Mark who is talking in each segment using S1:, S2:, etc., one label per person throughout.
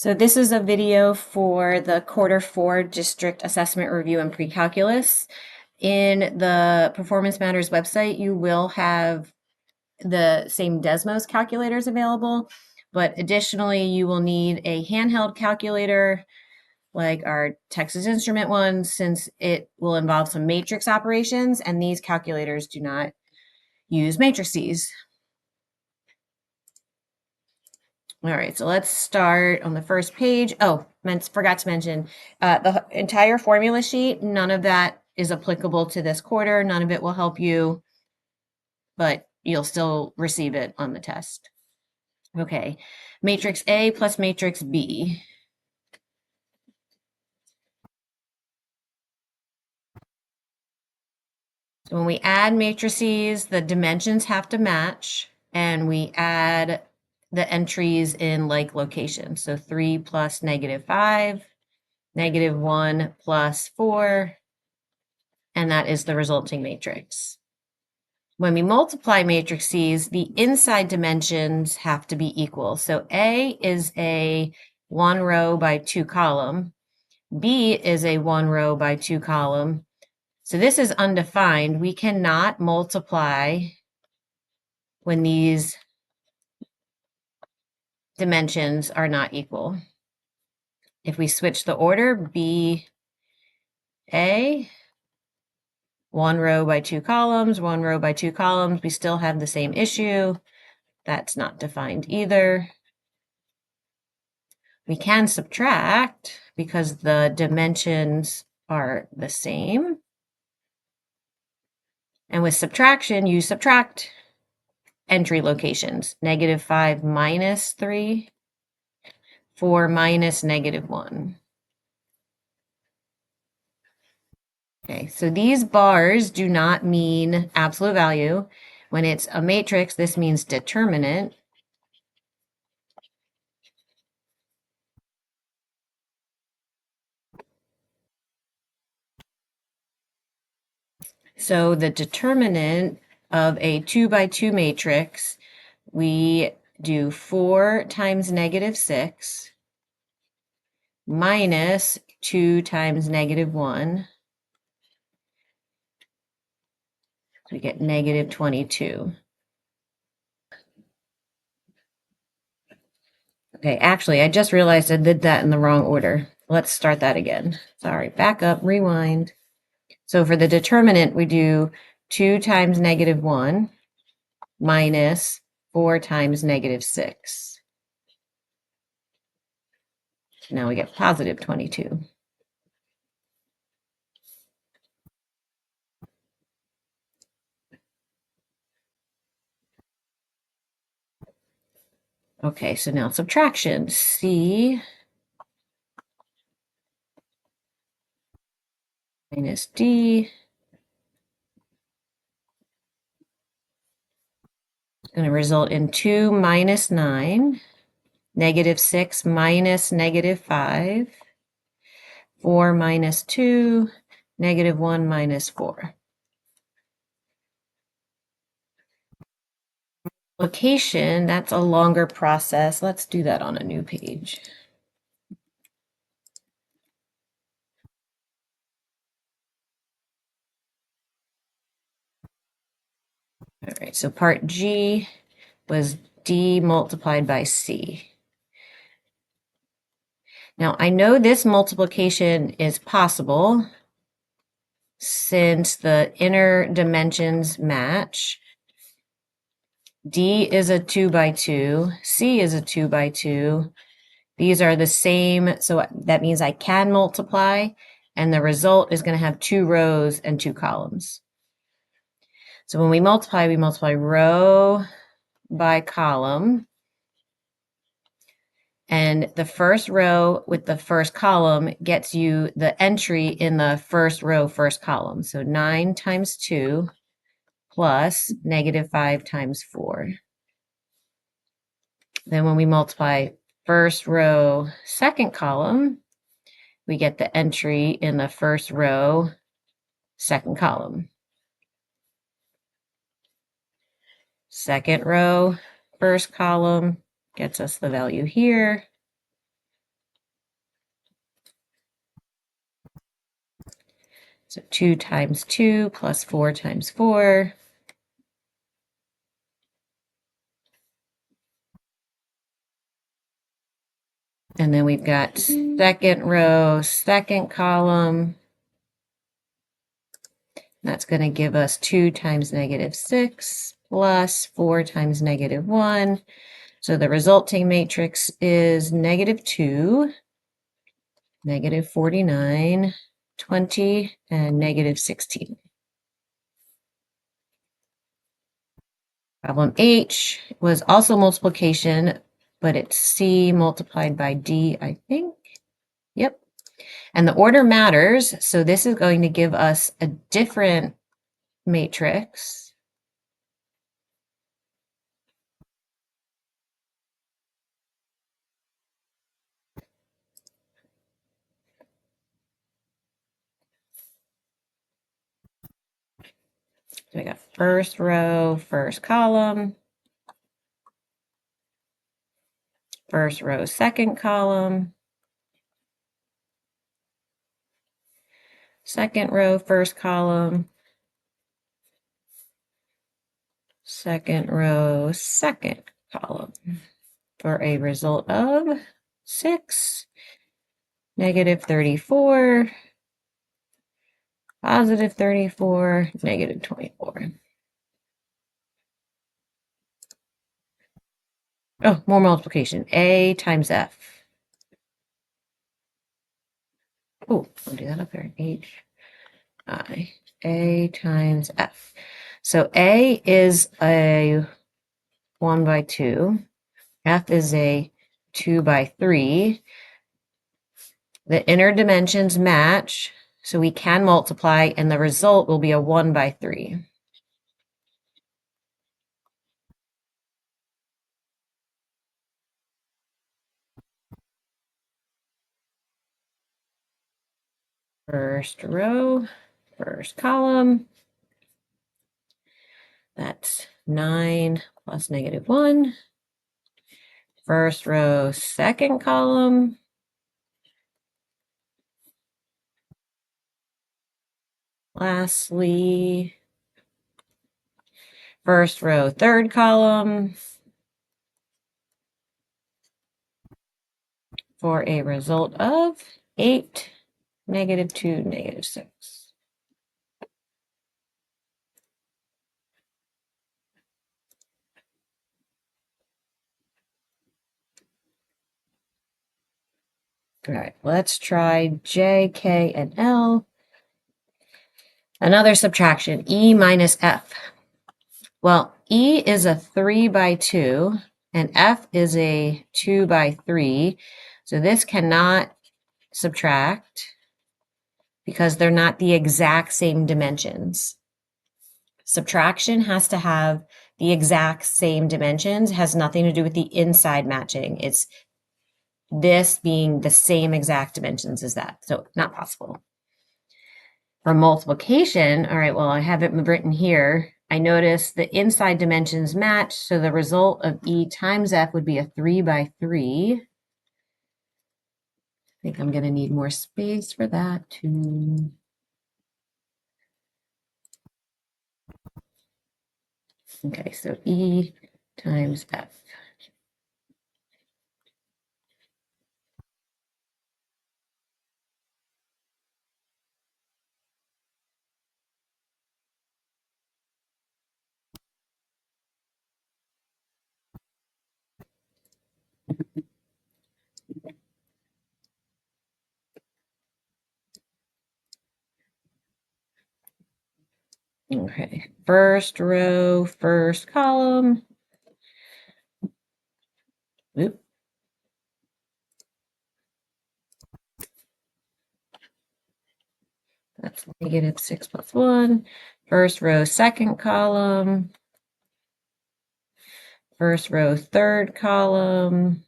S1: So this is a video for the Q4 District Assessment Review and Pre-Calculus. In the Performance Matters website, you will have the same Desmos calculators available, but additionally, you will need a handheld calculator like our Texas Instrument one, since it will involve some matrix operations, and these calculators do not use matrices. All right, so let's start on the first page. Oh, forgot to mention the entire formula sheet. None of that is applicable to this quarter. None of it will help you, but you'll still receive it on the test. Okay, matrix A plus matrix B. So when we add matrices, the dimensions have to match, and we add the entries in like locations. So 3 plus -5, -1 plus 4, and that is the resulting matrix. When we multiply matrices, the inside dimensions have to be equal. So A is a 1 row by 2 column. B is a 1 row by 2 column. So this is undefined. We cannot multiply when these dimensions are not equal. If we switch the order, B, A, 1 row by 2 columns, 1 row by 2 columns, we still have the same issue. That's not defined either. We can subtract because the dimensions are the same. And with subtraction, you subtract entry locations. -5 minus 3, 4 minus -1. Okay, so these bars do not mean absolute value. When it's a matrix, this means determinant. So the determinant of a 2 by 2 matrix, we do 4 times -6 minus 2 times -1. So we get -22. Okay, actually, I just realized I did that in the wrong order. Let's start that again. Sorry, back up, rewind. So for the determinant, we do 2 times -1 minus 4 times -6. Now we get positive 22. Okay, so now subtraction. C minus D is going to result in 2 minus 9, -6 minus -5, 4 minus 2, -1 minus 4. Location, that's a longer process. Let's do that on a new page. All right, so part G was D multiplied by C. Now, I know this multiplication is possible since the inner dimensions match. D is a 2 by 2, C is a 2 by 2. These are the same, so that means I can multiply, and the result is going to have 2 rows and 2 columns. So when we multiply row by column. And the first row with the first column gets you the entry in the first row, first column. So 9 times 2 plus -5 times 4. Then when we multiply first row, second column, we get the entry in the first row, second column. Second row, first column gets us the value here. So 2 times 2 plus 4 times 4. And then we've got second row, second column. That's going to give us 2 times -6 plus 4 times -1. So the resulting matrix is -2, -49, 20, and -16. Problem H was also multiplication, but it's C multiplied by D, I think. Yep. And the order matters. So this is going to give us a different matrix. So we got first row, first column, first row, second column, second row, first column, second row, second column, for a result of 6, -34, +34, -24. Oh, more multiplication. A times F. Oh, I'll do that up there. H, I. A times F. So A is a 1 by 2. F is a 2 by 3. The inner dimensions match, so we can multiply, and the result will be a 1 by 3. First row, first column. That's 9 plus -1. First row, second column. Lastly, first row, third column, for a result of 8, -2, -6. All right, let's try J, K, and L. Another subtraction, E minus F. Well, E is a 3 by 2, and F is a 2 by 3. So this cannot subtract because they're not the exact same dimensions. Subtraction has to have the exact same dimensions, has nothing to do with the inside matching. It's this being the same exact dimensions as that. So not possible. For multiplication, all right, well, I have it written here. I notice the inside dimensions match, so the result of E times F would be a 3 by 3. I think I'm going to need more space for that too. Okay, so E times F. Okay, first row, first column. Oop. That's -6 plus 1. First row, second column. First row, third column.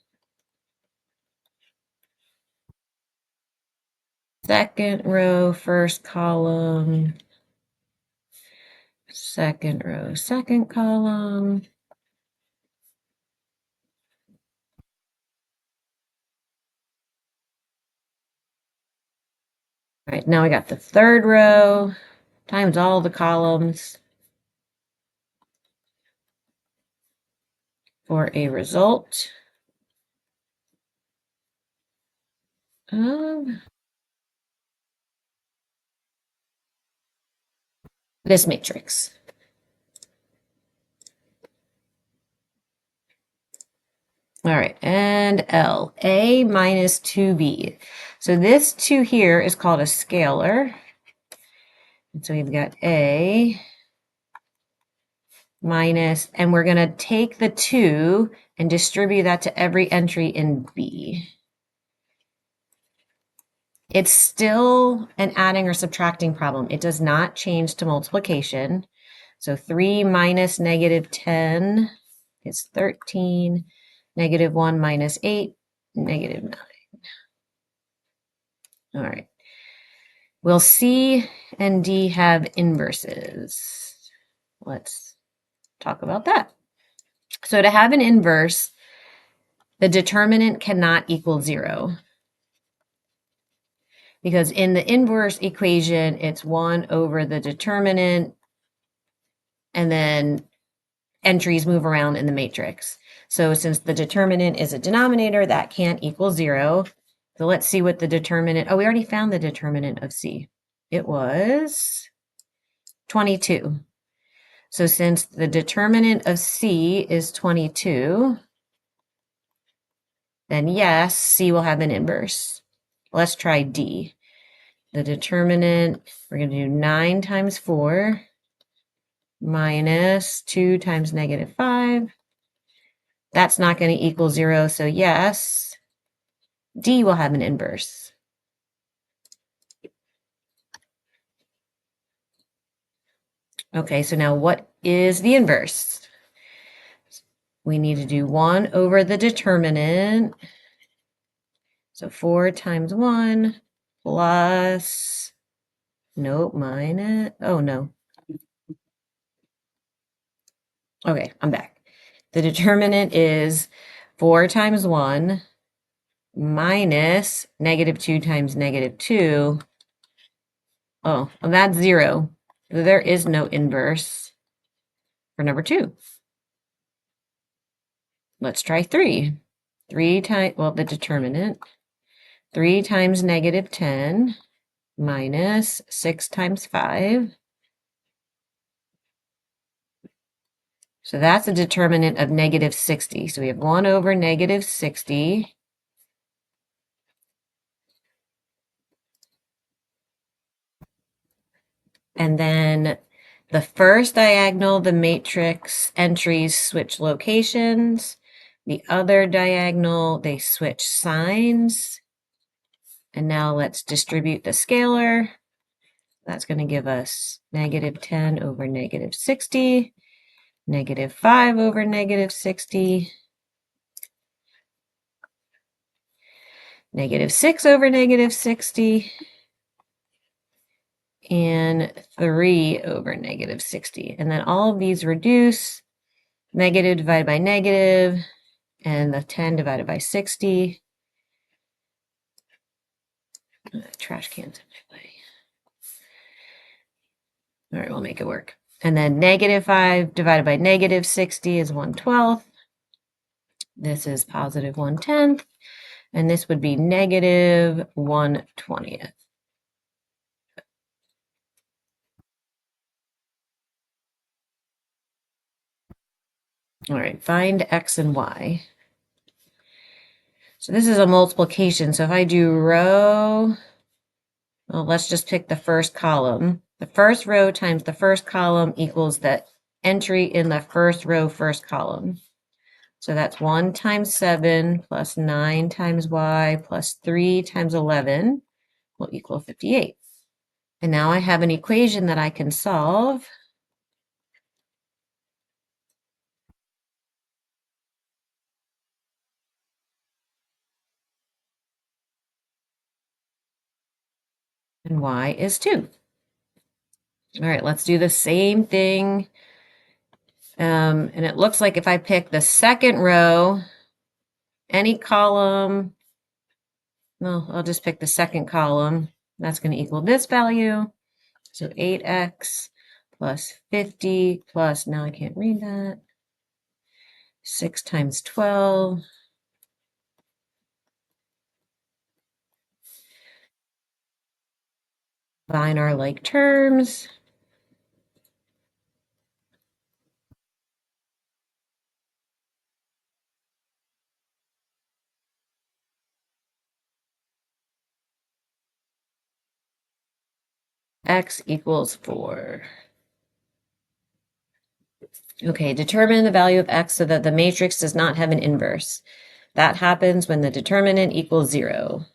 S1: Second row, first column. Second row, second column. All right, now I got the third row times all the columns for a result of this matrix. All right, and L, A minus 2B. So this 2 here is called a scalar. And so we've got A minus, and we're going to take the 2 and distribute that to every entry in B. It's still an adding or subtracting problem. It does not change to multiplication. So 3 minus negative 10 is 13. Negative 1 minus 8, negative 9. All right. Will C and D have inverses? Let's talk about that. So to have an inverse, the determinant cannot equal 0. Because in the inverse equation, it's 1 over the determinant, and then entries move around in the matrix. So since the determinant is a denominator, that can't equal 0. So let's see what the determinant, oh, we already found the determinant of C. It was 22. So since the determinant of C is 22, then yes, C will have an inverse. Let's try D. The determinant, we're going to do 9 times 4 minus 2 times negative 5. That's not going to equal 0, so yes, D will have an inverse. Okay, so now what is the inverse? We need to do 1 over the determinant. So 4 times 1 plus, nope, minus, oh no. Okay, I'm back. The determinant is 4 times 1 minus negative 2 times negative 2. Oh, well, that's 0. So there is no inverse for number 2. Let's try 3. 3 times, well, the determinant. 3 times negative 10 minus 6 times 5. So that's a determinant of negative 60. So we have 1 over negative 60. And then the first diagonal, the matrix entries switch locations. The other diagonal, they switch signs. And now let's distribute the scalar. That's going to give us negative 10 over negative 60, negative 5 over negative 60, negative 6 over negative 60, and 3 over negative 60. And then all of these reduce, negative divided by negative, and the 10 divided by 60. Trash cans in my way. All right, we'll make it work. And then negative 5 divided by negative 60 is 1/12. This is positive 1/10. And this would be negative 1/20. All right, find x and y. So this is a multiplication. So if I do row, well, let's just pick the first column. The first row times the first column equals the entry in the first row, first column. So that's 1 times 7 plus 9 times y plus 3 times 11 will equal 58. And now I have an equation that I can solve. And y is 2. All right, let's do the same thing. And it looks like if I pick the second row, any column, no, I'll just pick the second column. That's going to equal this value. So 8x plus 50 plus, now I can't read that, 6 times 12. Combine our like terms. X equals 4. Okay, determine the value of x so that the matrix does not have an inverse. That happens when the determinant equals 0.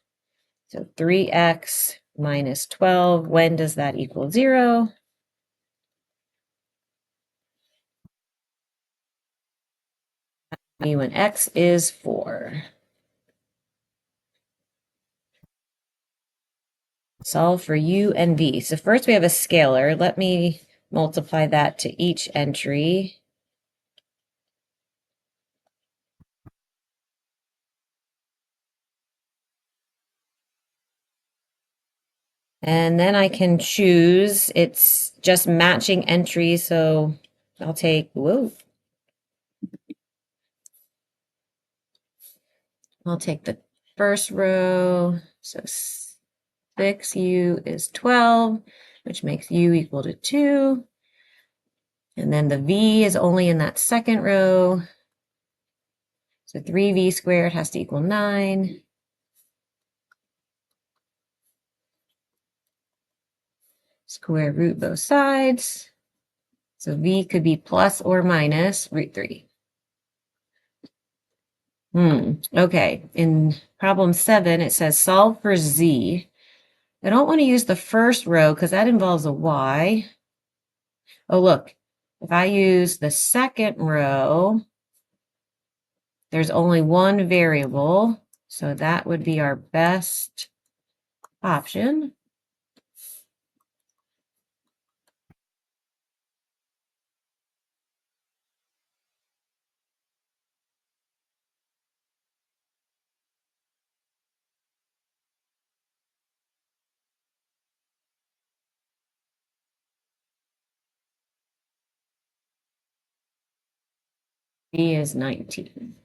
S1: So 3x minus 12, when does that equal 0? When x is 4. Solve for u and v. So first we have a scalar. Let me multiply that to each entry. And then I can choose, it's just matching entries, so I'll take, I'll take the first row, so 6u is 12, which makes u equal to 2. And then the v is only in that second row, so 3v squared has to equal 9. Square root both sides. So v could be plus or minus root 3. Okay, in problem 7, it says solve for z. I don't want to use the first row because that involves a y. Oh, look, if I use the second row, there's only one variable, so that would be our best option. B is 19.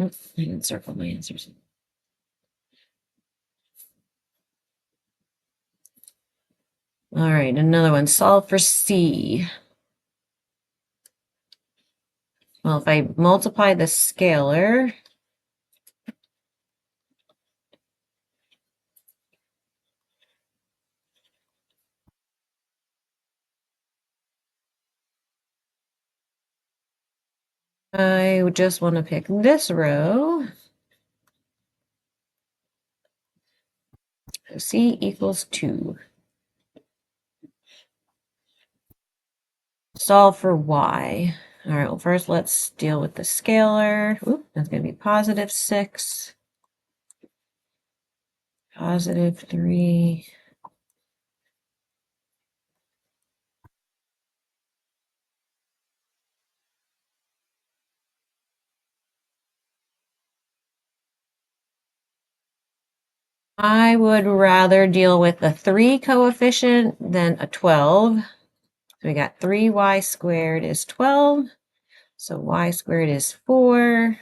S1: Oops, I can circle my answers. All right, another one. Solve for C. Well, if I multiply the scalar, I would just want to pick this row. So C equals 2. Solve for y. All right, well, first let's deal with the scalar. Oop, that's going to be positive 6, positive 3. I would rather deal with a 3 coefficient than a 12. So we got 3y squared is 12. So y squared is 4.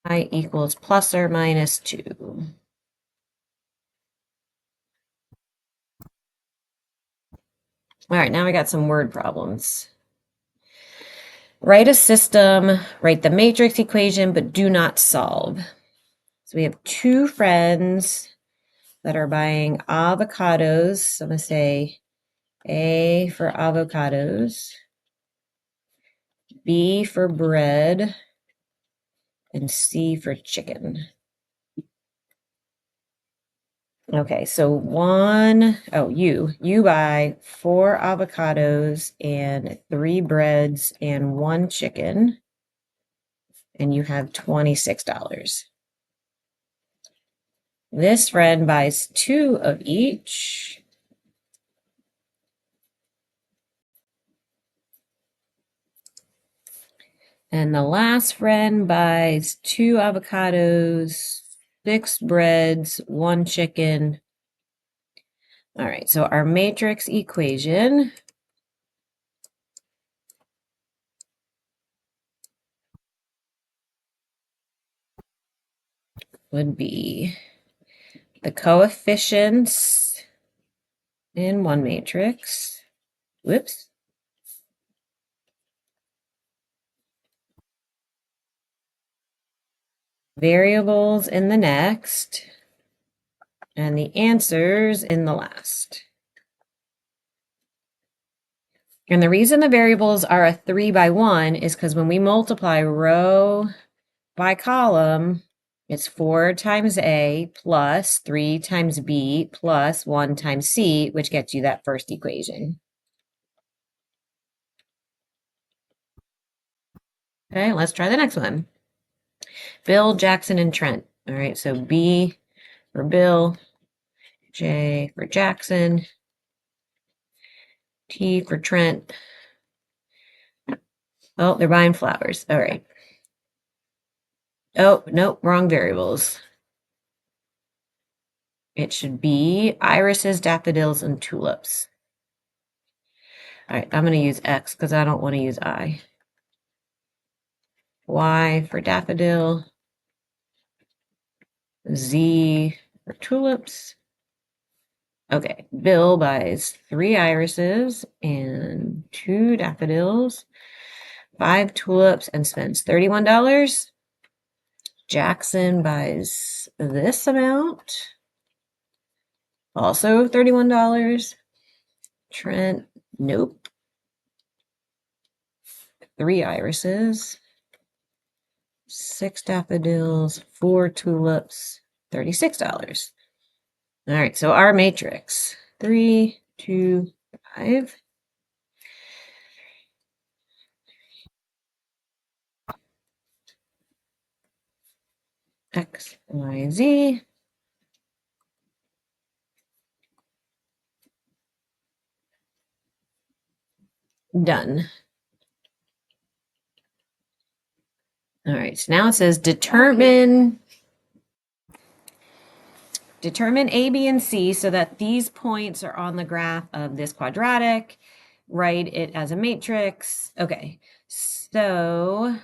S1: I equals plus or minus 2. All right, now I got some word problems. Write a system, write the matrix equation, but do not solve. So we have 2 friends that are buying avocados. So I'm going to say A for avocados, B for bread, and C for chicken. Okay, so you buy 4 avocados and 3 breads and 1 chicken, and you have $26. This friend buys 2 of each. And the last friend buys 2 avocados, 6 breads, 1 chicken. All right, so our matrix equation would be the coefficients in one matrix. Whoops. Variables in the next, and the answers in the last. And the reason the variables are a 3 by 1 is because when we multiply row by column, it's 4 times A plus 3 times B plus 1 times C, which gets you that first equation. Okay, let's try the next one. Bill, Jackson, and Trent. All right, so B for Bill, J for Jackson, T for Trent. Oh, they're buying flowers. All right. Oh, nope, wrong variables. It should be irises, daffodils, and tulips. All right, I'm going to use X because I don't want to use I. Y for daffodil, Z for tulips. Okay, Bill buys 3 irises and 2 daffodils, 5 tulips, and spends $31. Jackson buys this amount, also $31. Trent, nope. 3 irises, 6 daffodils, 4 tulips, $36. All right, so our matrix, 3, 2, 5. X, Y, Z. Done. All right, so now it says determine A, B, and C so that these points are on the graph of this quadratic. Write it as a matrix. Okay, so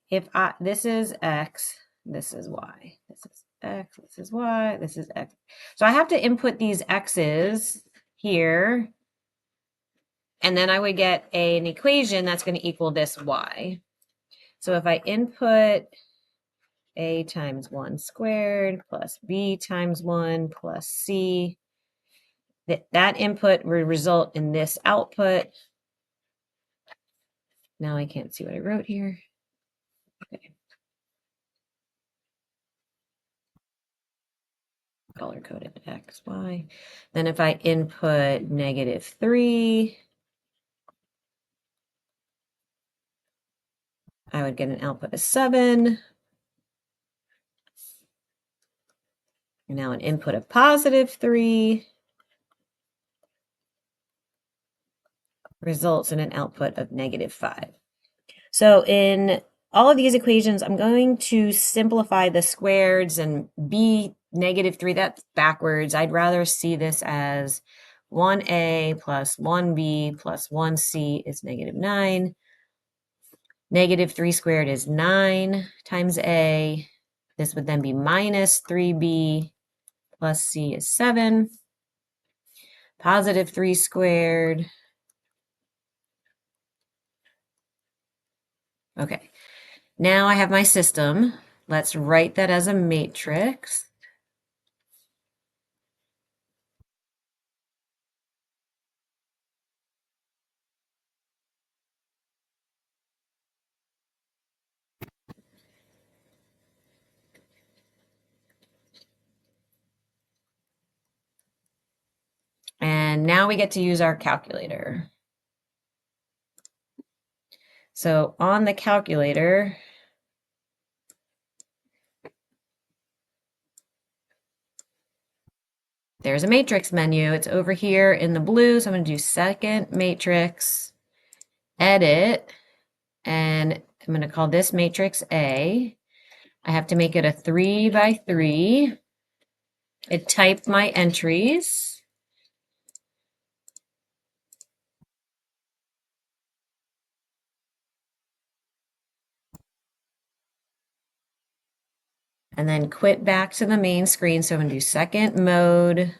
S1: if this is X, this is Y. This is X, this is Y, this is X. So I have to input these X's here, and then I would get an equation that's going to equal this Y. So if I input A times 1 squared plus B times 1 plus C, that input will result in this output. Now I can't see what I wrote here. Okay. Color coded X, Y. Then if I input -3, I would get an output of 7. And now an input of +3 results in an output of -5. So in all of these equations, I'm going to simplify the squareds and B -3, that's backwards. I'd rather see this as 1A plus 1B plus 1C is -9. -3 squared is 9 times A. This would then be -3B plus C is 7. +3 squared. Okay, now I have my system. Let's write that as a matrix. And now we get to use our calculator. So on the calculator, there's a matrix menu. It's over here in the blue. So I'm going to do second matrix, edit. and I'm going to call this matrix A. I have to make it a 3 by 3. It typed my entries. And then quit back to the main screen. So I'm going to do second mode,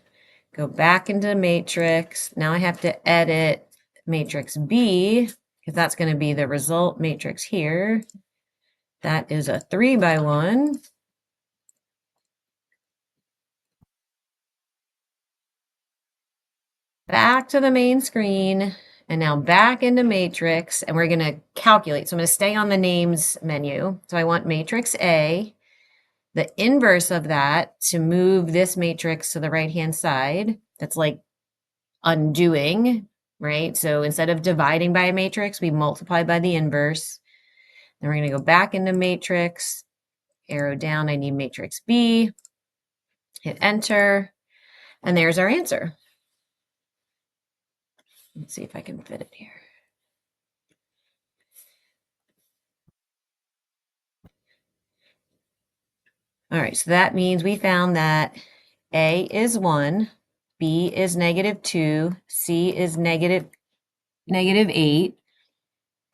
S1: go back into matrix. Now I have to edit matrix B because that's going to be the result matrix here. That is a 3 by 1. Back to the main screen, and now back into matrix, and we're going to calculate. So I'm going to stay on the names menu. So I want matrix A, the inverse of that to move this matrix to the right-hand side. That's like undoing, right? So instead of dividing by a matrix, we multiply by the inverse. Then we're going to go back into matrix, arrow down, I need matrix B, hit enter, and there's our answer. Let's see if I can fit it here. All right, so that means we found that A is 1, B is -2, C is -8,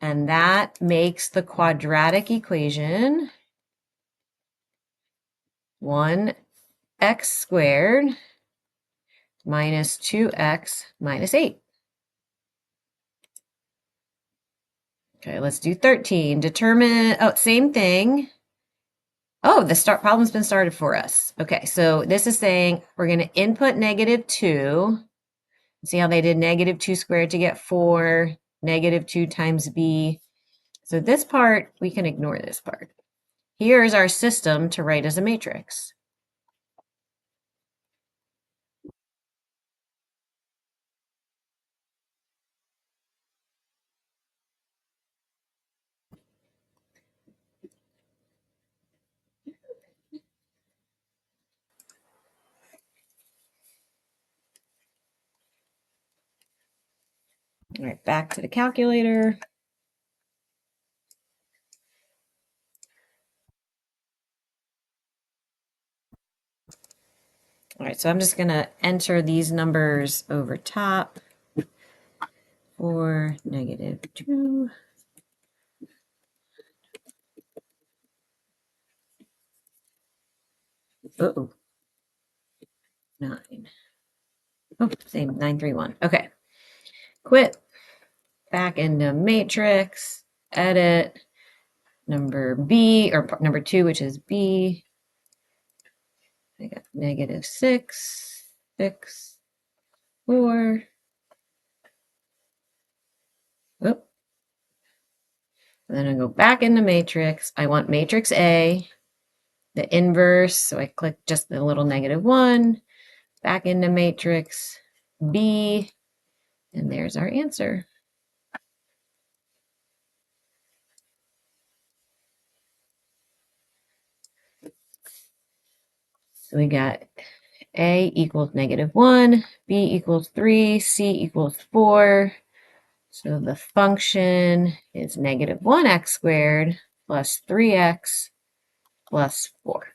S1: and that makes the quadratic equation 1x squared minus 2x minus 8. Okay, let's do 13. Determine, oh, same thing. Oh, the start problem's been started for us. Okay, so this is saying we're going to input -2. See how they did -2 squared to get 4, -2 times b. So this part, we can ignore this part. Here's our system to write as a matrix. All right, back to the calculator. All right, so I'm just going to enter these numbers over top. 4, -2. Uh-oh. 9. Oh, same, 931. Okay. Quit. Back into matrix. Edit. Number B, or number 2, which is B. I got -6, 6, 4. Oop. And then I go back into matrix. I want matrix A, the inverse. So I click just the little -1, back into matrix B, and there's our answer. So we got A equals -1, B equals 3, C equals 4. So the function is -1x squared plus 3x plus 4.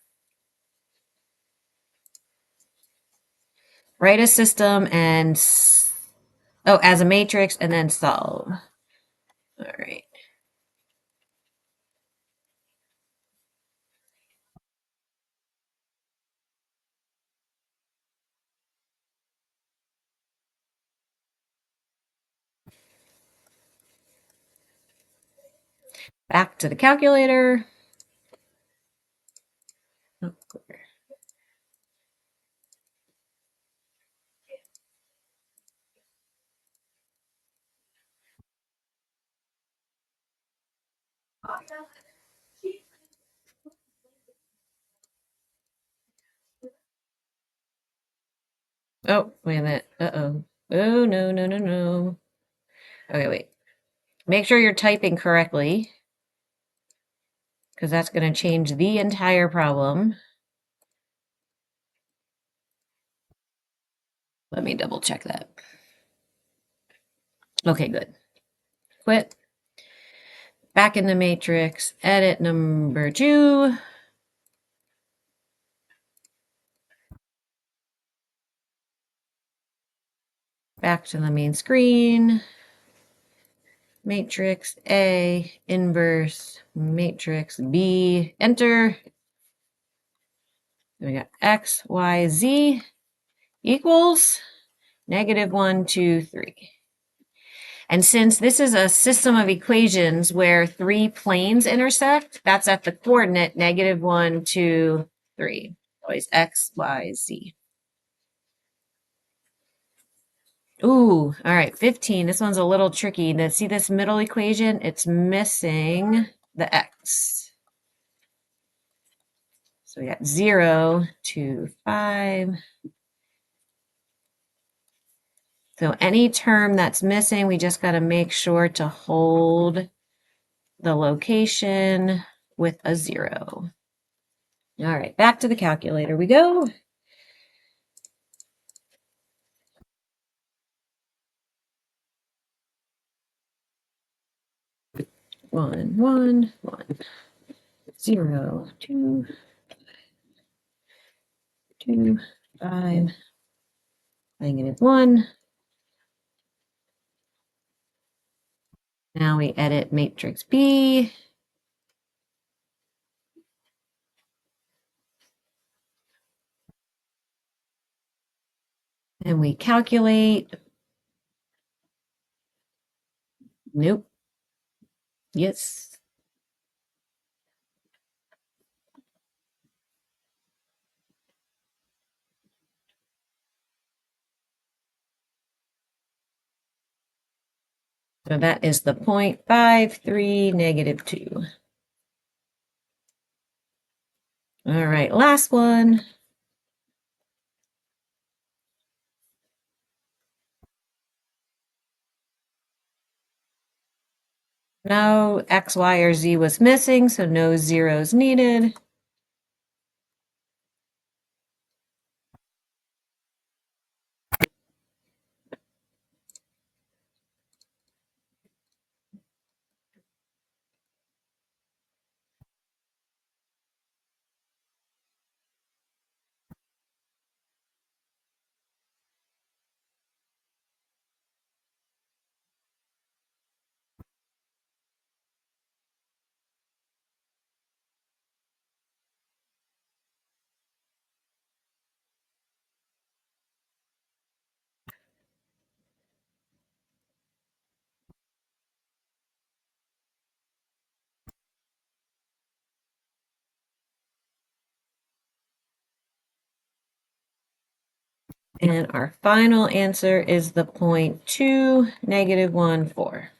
S1: Write a system and, as a matrix and then solve. All right. Back to the calculator. Oh, wait a minute. Uh-oh. Oh, no, no, no, no. Okay, wait. Make sure you're typing correctly, because that's going to change the entire problem. Let me double check that. Okay, good. Quit. Back in the matrix, edit number 2. Back to the main screen. Matrix A, inverse, matrix B, enter. We got X, Y, Z equals -1, 2, 3. And since this is a system of equations where 3 planes intersect, that's at the coordinate -1, 2, 3. Always X, Y, Z. Ooh, all right, 15. This one's a little tricky. See this middle equation? It's missing the X. So we got 0, 2, 5. So any term that's missing, we just got to make sure to hold the location with a 0. All right, back to the calculator we go. One, 1, 1, 0, 2, 2, 5, -1. Now we edit matrix B. And we calculate. Nope. Yes. So that is the 0.53, -2. All right, last one. No X, Y, or Z was missing, so no zeros needed. And our final answer is the 0.2, -1, 4.